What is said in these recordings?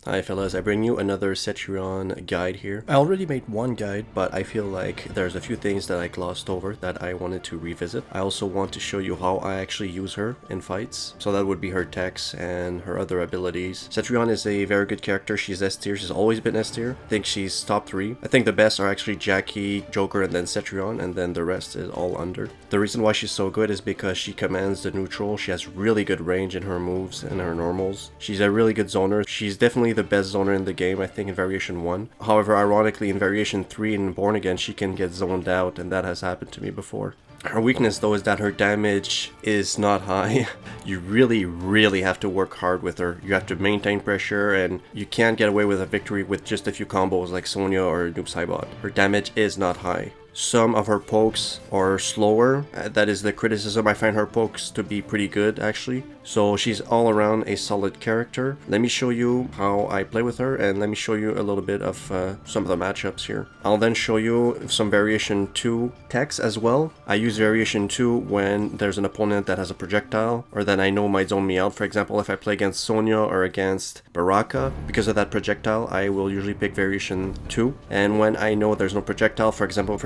Hi fellas, I bring you another Cetrion guide here. I already made one guide, but I feel like there's a few things that I glossed over that I wanted to revisit. I also want to show you how I actually use her in fights. So that would be her techs and her other abilities. Cetrion is a very good character. She's S tier. She's always been S tier. I think she's top 3. I think the best are actually Jackie, Joker, and then Cetrion, and then the rest is all under. The reason why she's so good is because she commands the neutral. She has really good range in her moves and her normals. She's a really good zoner. She's definitely the best zoner in the game, I think, in Variation 1. However, ironically, in Variation 3 in Born Again, she can get zoned out, and that has happened to me before. Her weakness, though, is that her damage is not high. You really have to work hard with her. You have to maintain pressure, and you can't get away with a victory with just a few combos like Sonya or Noob Saibot. Her damage is not high. Some of her pokes are slower. That is the criticism. I find her pokes to be pretty good, actually. So she's all around a solid character. Let me show you how I play with her, and let me show you a little bit of some of the matchups here. I'll then show you some Variation 2 techs as well. I use Variation 2 when there's an opponent that has a projectile, or that I know might zone me out. For example, if I play against Sonya or against Baraka, because of that projectile, I will usually pick Variation 2. And when I know there's no projectile, for example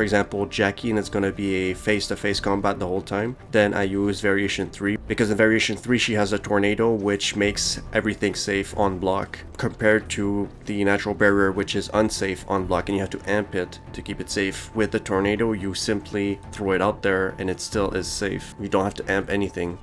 Jackie, and it's going to be a face-to-face combat the whole time, then I use Variation 3, because in Variation 3 she has a tornado, which makes everything safe on block, compared to the natural barrier, which is unsafe on block, and you have to amp it to keep it safe. With the tornado, you simply throw it out there and it still is safe. You don't have to amp anything.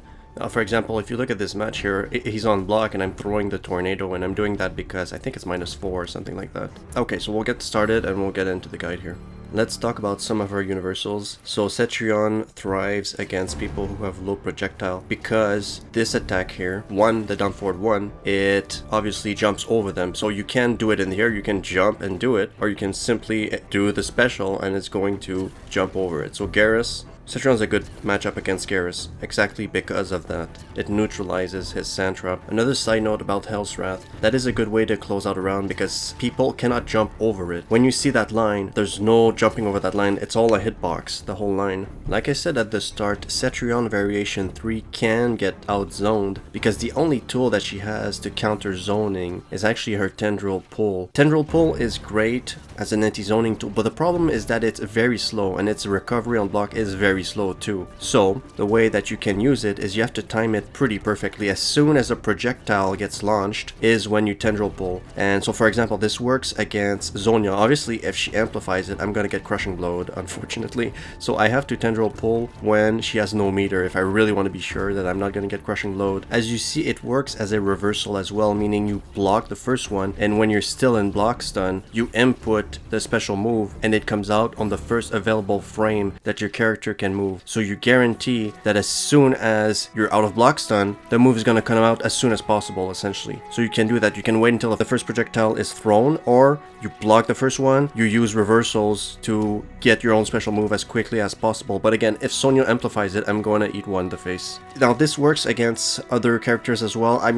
For example, if you look at this match here, he's on block and I'm throwing the tornado, and I'm doing that because I think it's -4 or something like that. Okay, so we'll get started and we'll get into the guide here. Let's talk about some of her universals. So Cetrion thrives against people who have low projectile because this attack here, the down forward 1, it obviously jumps over them. So you can do it in the air, you can jump and do it, or you can simply do the special and it's going to jump over it. So Garrus, Cetrion's a good matchup against Garrus, exactly because of that. It neutralizes his sand trap. Another side note about Hell's Wrath, that is a good way to close out a round because people cannot jump over it. When you see that line, there's no jumping over that line, it's all a hitbox, the whole line. Like I said at the start, Cetrion Variation 3 can get outzoned because the only tool that she has to counter zoning is actually her Tendril Pull. Tendril Pull is great as an anti-zoning tool, but the problem is that it's very slow and its recovery on block is very slow too. So the way that you can use it is you have to time it pretty perfectly. As soon as a projectile gets launched is when you Tendril Pull. And so for example, this works against Sonya. Obviously if she amplifies it, I'm gonna get Crushing Blowed, unfortunately. So I have to Tendril Pull when she has no meter if I really want to be sure that I'm not gonna get Crushing Blowed. As you see, it works as a reversal as well, meaning you block the first one, and when you're still in block stun, you input the special move and it comes out on the first available frame that your character can move. So you guarantee that as soon as you're out of block stun, the move is going to come out as soon as possible, essentially. So you can do that. You can wait until the first projectile is thrown, or you block the first one, you use reversals to get your own special move as quickly as possible. But again, if Sonya amplifies it, I'm going to eat one in the face. Now this works against other characters as well. I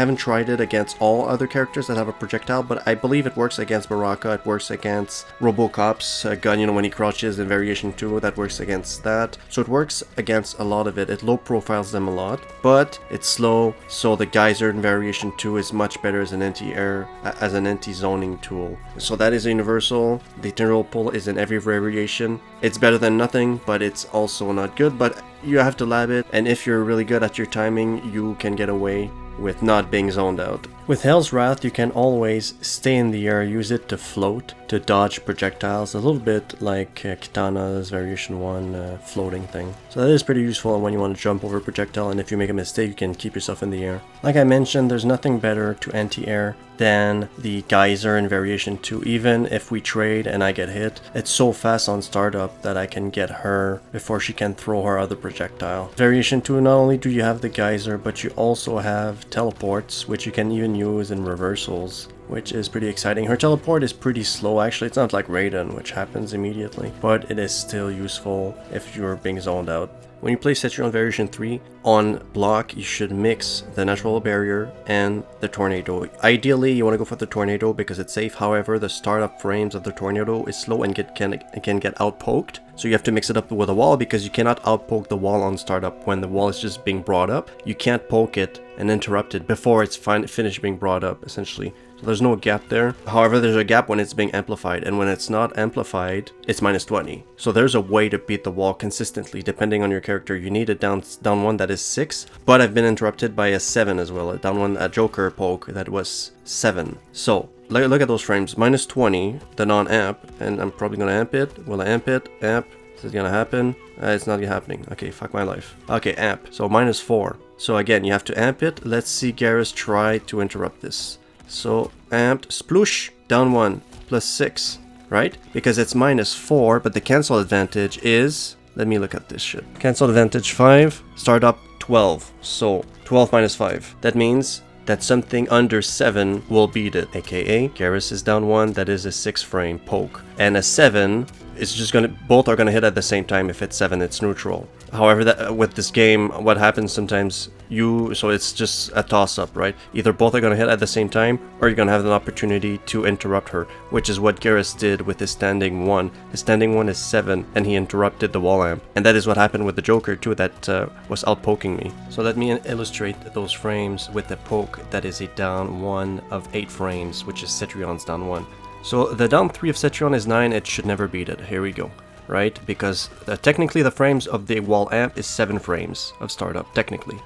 haven't tried it against all other characters that have a projectile, but I believe it works against Baraka, it works against Robocop's gun, when he crouches in Variation 2, that works against that. So it works against a lot of it. It low profiles them a lot, but it's slow, so the Geyser in Variation 2 is much better as an anti-air, as an anti-zoning tool. So that is a universal. The Tendril Pull is in every variation. It's better than nothing, but it's also not good, but you have to lab it, and if you're really good at your timing, you can get away with not being zoned out. With Hell's Wrath, you can always stay in the air, use it to float, to dodge projectiles, a little bit like Kitana's Variation 1 floating thing. So that is pretty useful when you want to jump over a projectile, and if you make a mistake, you can keep yourself in the air. Like I mentioned, there's nothing better to anti-air than the Geyser in Variation 2. Even if we trade and I get hit, it's so fast on startup that I can get her before she can throw her other projectile. Variation 2, not only do you have the Geyser, but you also have teleports, which you can even use in reversals, which is pretty exciting. Her teleport is pretty slow, actually. It's not like Raiden, which happens immediately, but it is still useful if you're being zoned out. When you play Cetrion Variation 3, on block you should mix the natural barrier and the tornado. Ideally you want to go for the tornado because it's safe, however the startup frames of the tornado is slow and can get outpoked. So you have to mix it up with a wall because you cannot outpoke the wall on startup when the wall is just being brought up. You can't poke it and interrupt it before it's finished being brought up, essentially. So there's no gap there. However, there's a gap when it's being amplified, and when it's not amplified, it's minus 20. So there's a way to beat the wall consistently, depending on your character. You need a down one that is 6, but I've been interrupted by a 7 as well. A Joker poke that was 7. So look at those frames. Minus 20, the non-amp, and I'm probably gonna amp it. Will I amp it? Amp. Is it gonna happen? It's not happening. Okay, fuck my life. Okay, amp. So minus 4. So again, you have to amp it. Let's see Garrus try to interrupt this. So amped, sploosh, down 1, plus 6, right? Because it's minus 4, but the cancel advantage is... Let me look at this shit. Cancel advantage 5, start up 12. So 12 minus 5. That means that something under 7 will beat it. AKA, Garrus is down 1, that is a 6 frame poke. And a 7 is just gonna... Both are gonna hit at the same time. If it's 7, it's neutral. However, with this game, what happens sometimes, so it's just a toss-up, right? Either both are going to hit at the same time, or you're going to have an opportunity to interrupt her, which is what Garrus did with his standing 1. His standing 1 is 7, and he interrupted the wall amp. And that is what happened with the Joker, too, that was out-poking me. So let me illustrate those frames with the poke that is a down 1 of 8 frames, which is Cetrion's down 1. So the down 3 of Cetrion is 9, it should never beat it. Here we go. Right? Because technically the frames of the wall amp is 7 frames of startup, technically.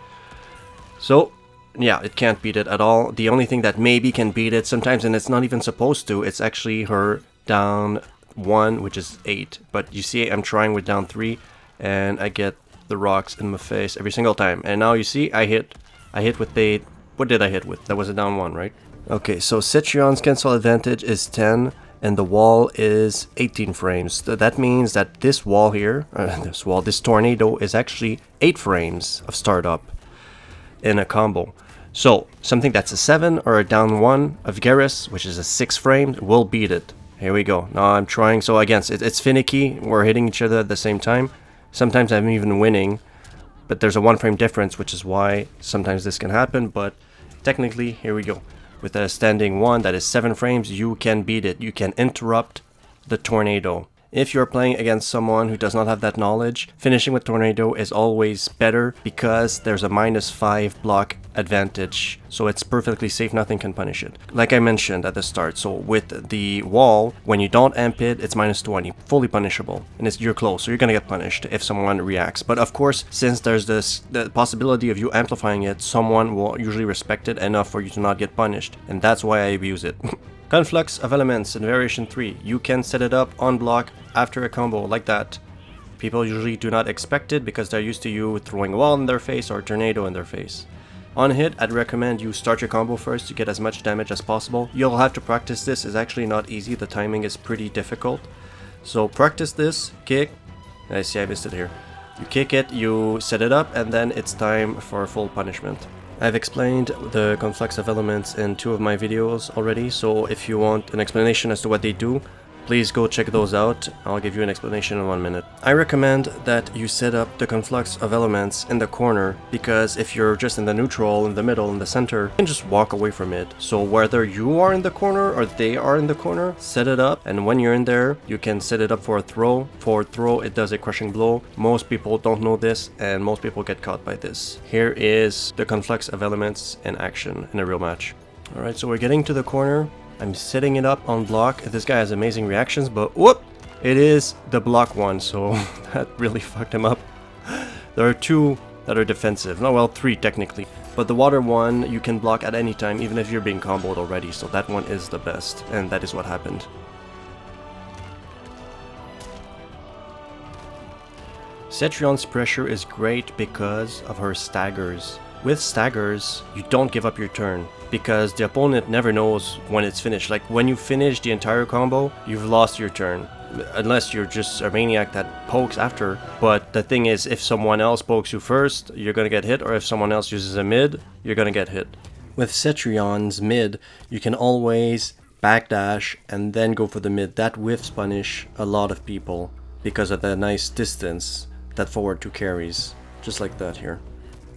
So, yeah, it can't beat it at all. The only thing that maybe can beat it sometimes, and it's not even supposed to, it's actually her down 1, which is 8. But you see, I'm trying with down 3, and I get the rocks in my face every single time. And now you see, I hit with the... What did I hit with? That was a down 1, right? Okay, so Cetrion's cancel advantage is 10. And the wall is 18 frames. That means that this wall here, this tornado is actually 8 frames of startup in a combo. So something that's a 7 or a down 1 of Garrus, which is a 6 frame, will beat it. Here we go. Now I'm trying. So again, it's finicky. We're hitting each other at the same time. Sometimes I'm even winning, but there's a 1 frame difference, which is why sometimes this can happen. But technically, here we go. With a standing 1 that is 7 frames, you can beat it. You can interrupt the tornado. If you're playing against someone who does not have that knowledge, finishing with tornado is always better because there's a minus 5 block advantage. So it's perfectly safe, nothing can punish it. Like I mentioned at the start, so with the wall, when you don't amp it, it's minus 20, fully punishable. And you're close, so you're gonna get punished if someone reacts. But of course, since there's the possibility of you amplifying it, someone will usually respect it enough for you to not get punished. And that's why I abuse it. Conflux of Elements in Variation 3. You can set it up on block after a combo like that. People usually do not expect it because they're used to you throwing a wall in their face or a tornado in their face. On hit, I'd recommend you start your combo first to get as much damage as possible. You'll have to practice this. It's actually not easy. The timing is pretty difficult. So practice this, kick. I see I missed it here. You kick it, you set it up, and then it's time for full punishment. I've explained the conflux of elements in 2 of my videos already, so if you want an explanation as to what they do, please go check those out. I'll give you an explanation in 1 minute. I recommend that you set up the conflux of elements in the corner, because if you're just in the neutral, in the middle, in the center, you can just walk away from it. So whether you are in the corner or they are in the corner, set it up, and when you're in there, you can set it up for a throw. Forward throw, it does a crushing blow. Most people don't know this, and most people get caught by this. Here is the conflux of elements in action in a real match. Alright, so we're getting to the corner. I'm setting it up on block. This guy has amazing reactions, but whoop! It is the block one, so that really fucked him up. There are 2 that are defensive. No, well, 3 technically. But the water one, you can block at any time, even if you're being comboed already, so that one is the best, and that is what happened. Cetrion's pressure is great because of her staggers. With staggers, you don't give up your turn, because the opponent never knows when it's finished. Like, when you finish the entire combo, you've lost your turn. Unless you're just a maniac that pokes after. But the thing is, if someone else pokes you first, you're gonna get hit, or if someone else uses a mid, you're gonna get hit. With Cetrion's mid, you can always backdash and then go for the mid. That whiffs punish a lot of people because of the nice distance that forward 2 carries. Just like that here.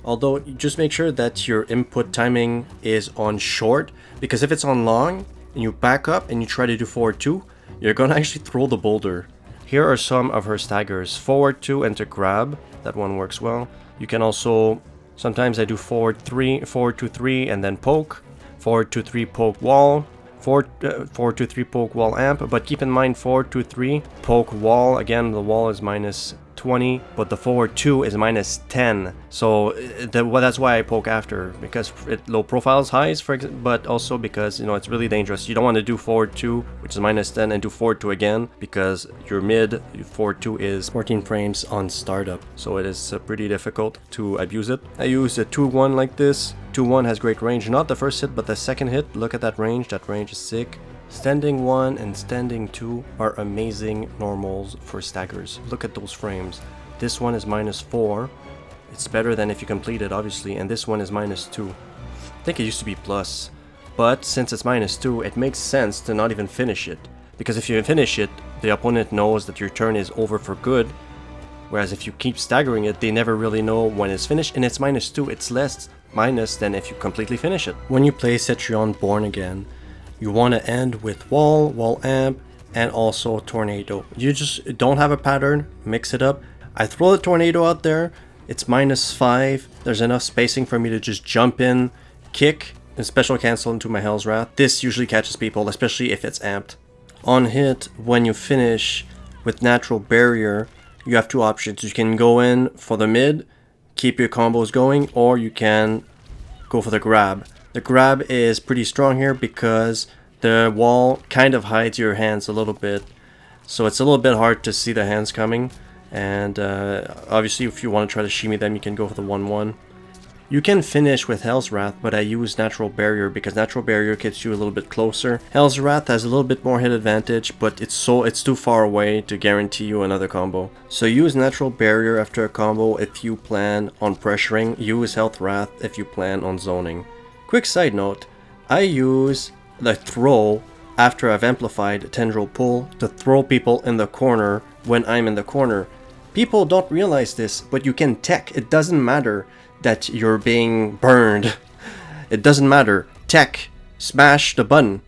Although, just make sure that your input timing is on short, because if it's on long, and you back up and you try to do forward 2, you're gonna actually throw the boulder. Here are some of her staggers. Forward 2 and to grab, that one works well. You can also, sometimes I do forward 2, 3, and then poke. 4-2-3 poke wall, 4-2-3 poke wall amp, but keep in mind 4-2-3 poke wall, again the wall is minus 20, but the forward 2 is minus 10, so that's why I poke after, because it low profiles highs, but also because, you know, it's really dangerous. You don't want to do forward 2, which is minus 10, and do forward 2 again, because your mid forward 2 is 14 frames on startup, so it is pretty difficult to abuse it. I use a 2-1 like this. 2-1 has great range, not the first hit, but the second hit. Look at that range is sick. Standing 1 and standing 2 are amazing normals for staggers. Look at those frames. This one is minus 4. It's better than if you complete it, obviously, and this one is minus 2. I think it used to be plus, but since it's minus 2, it makes sense to not even finish it. Because if you finish it, the opponent knows that your turn is over for good, whereas if you keep staggering it, they never really know when it's finished, and it's minus 2, it's less minus than if you completely finish it. When you play Cetrion Born Again, you want to end with wall amp, and also tornado. You just don't have a pattern, mix it up. I throw the tornado out there, it's minus 5, there's enough spacing for me to just jump in, kick, and special cancel into my Hell's Wrath. This usually catches people, especially if it's amped. On hit, when you finish with natural barrier, you have two options. You can go in for the mid, keep your combos going, or you can go for the grab. The grab is pretty strong here because the wall kind of hides your hands a little bit, so it's a little bit hard to see the hands coming, and obviously if you want to try to shimmy them, you can go for the 1-1. You can finish with Hell's Wrath, but I use Natural Barrier because Natural Barrier gets you a little bit closer. Hell's Wrath has a little bit more hit advantage, but it's too far away to guarantee you another combo. So use Natural Barrier after a combo if you plan on pressuring. Use Health Wrath if you plan on zoning. Quick side note, I use the throw after I've amplified Tendril Pull to throw people in the corner when I'm in the corner. People don't realize this, but you can tech. It doesn't matter that you're being burned. It doesn't matter. Tech. Smash the button.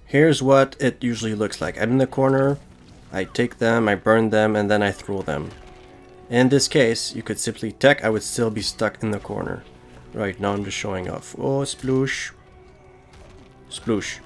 Here's what it usually looks like. I'm in the corner, I take them, I burn them, and then I throw them. In this case, you could simply tech, I would still be stuck in the corner. Right, now I'm just showing off. Oh, sploosh. Sploosh.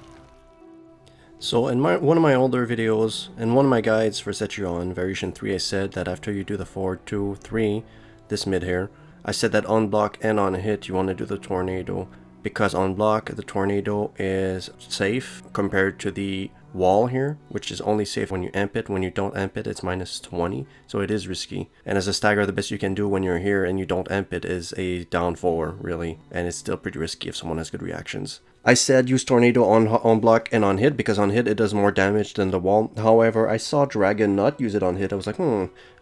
So in one of my older videos, in one of my guides for Cetrion, Variation 3, I said that after you do the 4-2-3, this mid here, I said that on block and on hit you want to do the tornado, because on block the tornado is safe compared to the wall here, which is only safe when you amp it. When you don't amp it, it's minus 20, so it is risky. And as a stagger, the best you can do when you're here and you don't amp it is a down 4, really, and it's still pretty risky if someone has good reactions. I said use tornado on block and on hit because on hit it does more damage than the wall. However, I saw Dragon not use it on hit. I was like,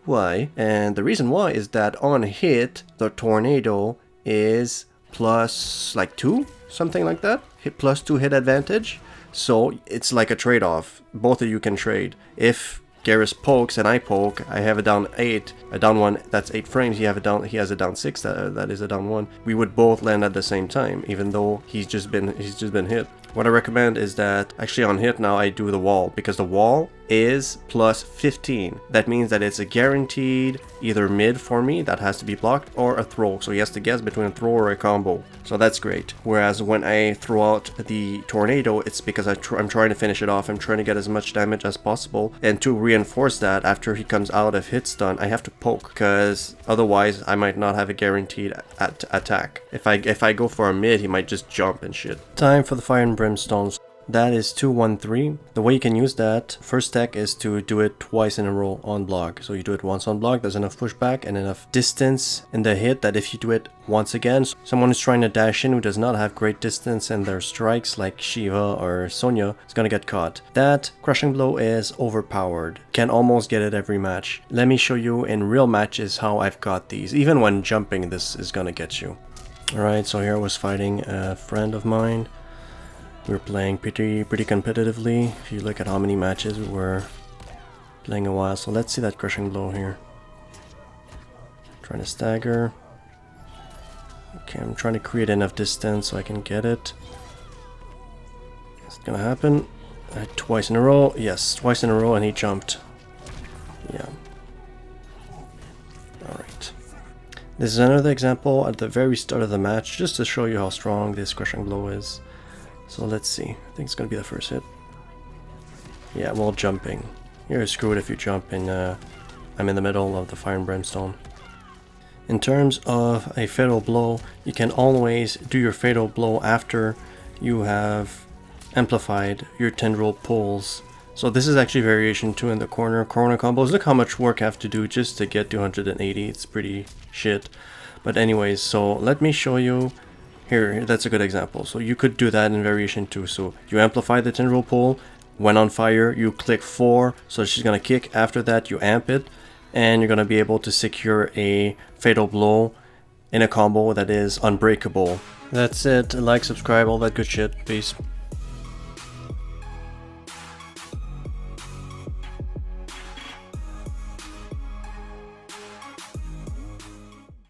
why? And the reason why is that on hit, the tornado is plus like 2, something like that. Hit plus 2 hit advantage. So it's like a trade-off. Both of you can trade. If Garrus pokes and I poke, I have a down 8, a down 1, that's 8 frames, he has a down 6, that is a down 1. We would both land at the same time, even though he's just been hit. What I recommend is that, actually on hit now I do the wall, because the wall is plus 15. That means that it's a guaranteed either mid for me that has to be blocked, or a throw, so he has to guess between a throw or a combo. So that's great. Whereas when I throw out the tornado, it's because I'm trying to finish it off. I'm trying to get as much damage as possible, and to reinforce that, after he comes out of hit stun, I have to poke, because otherwise I might not have a guaranteed attack. If I go for a mid, he might just jump and shit. Time for the Fire and Brimstones. That is 2-1-3. The way you can use that, first tech is to do it twice in a row on block. So you do it once on block, there's enough pushback and enough distance in the hit that if you do it once again, someone who's trying to dash in who does not have great distance in their strikes like Shiva or Sonya is gonna get caught. That crushing blow is overpowered. Can almost get it every match. Let me show you in real matches how I've got these. Even when jumping, this is gonna get you. Alright, so here I was fighting a friend of mine. We were playing pretty competitively. If you look at how many matches we were playing a while. So let's see that crushing blow here. Trying to stagger. Okay, I'm trying to create enough distance so I can get it. Is it gonna happen? Twice in a row. Yes, twice in a row, and he jumped. Yeah. Alright. This is another example at the very start of the match, just to show you how strong this crushing blow is. So let's see. I think it's gonna be the first hit. Yeah, well, jumping. You're screwed if you jump and I'm in the middle of the fire and brimstone. In terms of a fatal blow, you can always do your fatal blow after you have amplified your tendril pulls. So this is actually variation 2 in the corner combos. Look how much work I have to do just to get to 180. It's pretty shit. But anyways, so let me show you. Here, that's a good example. So you could do that in variation 2. So you amplify the tendril pull, when on fire, you click 4, so she's gonna kick. After that, you amp it, and you're gonna be able to secure a fatal blow in a combo that is unbreakable. That's it. Like, subscribe, all that good shit. Peace.